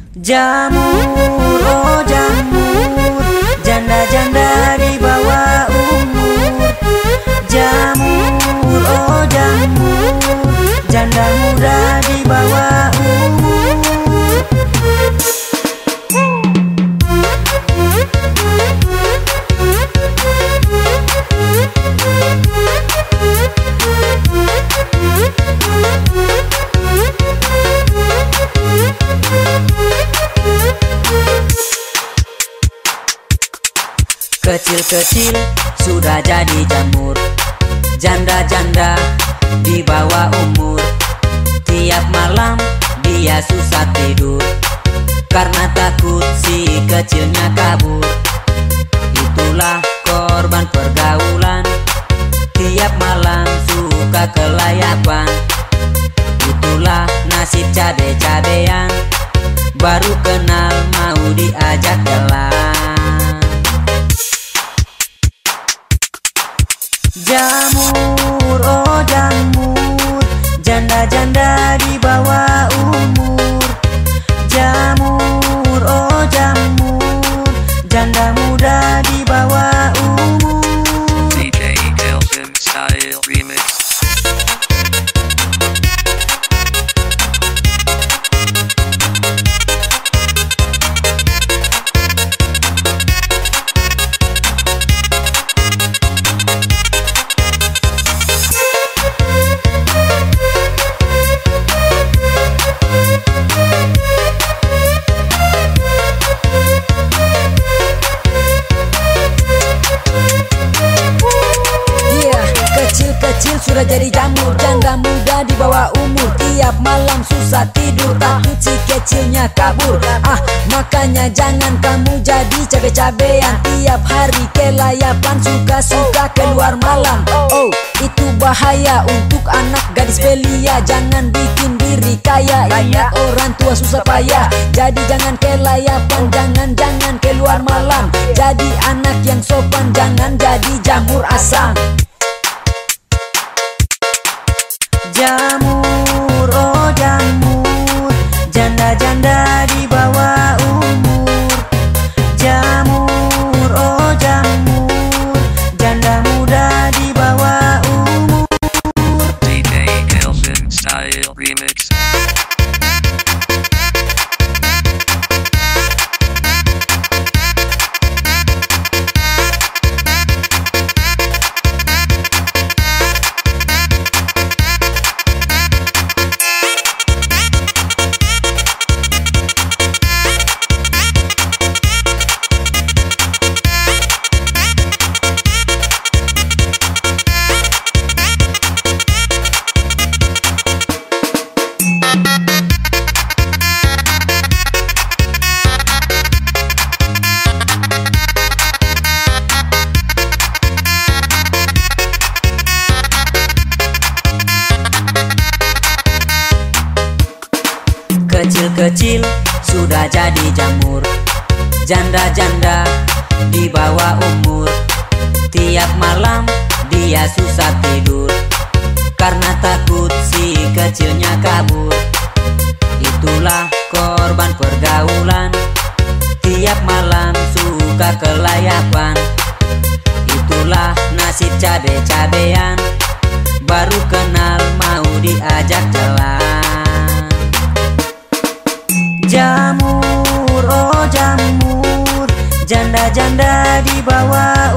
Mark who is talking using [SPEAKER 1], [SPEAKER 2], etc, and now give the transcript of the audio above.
[SPEAKER 1] Jamur, oh jamur, janda-janda di bawah umur. Jamur, oh jamur, janda muda di bawah umur. Kecil-kecil sudah jadi jamur, janda-janda di bawah umur. Tiap malam dia susah tidur karena takut si kecilnya kabur. Itulah korban pergaulan, tiap malam suka kelayapan. Itulah nasib cabe-cabean, baru kenal mau diajak jalan. Jamur, oh jamur, janda-janda di bawah umur. Jamur, oh jamur, janda muda di bawah umur.
[SPEAKER 2] DJ Elton Style Remix.
[SPEAKER 1] Kecil sudah jadi jamur, janda muda di bawah umur. Tiap malam susah tidur, takut si kecilnya kabur. Makanya jangan kamu jadi cabe-cabean. Tiap hari kelayapan, suka-suka keluar malam. Oh, itu bahaya untuk anak gadis belia. Jangan bikin diri kaya, ingat orang tua susah payah. Jadi jangan kelayapan, jangan keluar malam. Jadi anak yang sopan, jangan jadi jamur asam. Jamur, oh jamur, janda-janda di bawah umur. Jamur, oh jamur, janda muda di bawah umur.
[SPEAKER 2] DJ Elton Style Remix.
[SPEAKER 1] Kecil-kecil sudah jadi jamur, janda-janda di bawah umur. Tiap malam dia susah tidur karena takut si kecilnya kabur. Itulah korban pergaulan, tiap malam suka kelayapan. Itulah nasib cabe-cabean, baru kenal mau diajak jalan. Jamur, oh jamur, janda-janda di bawah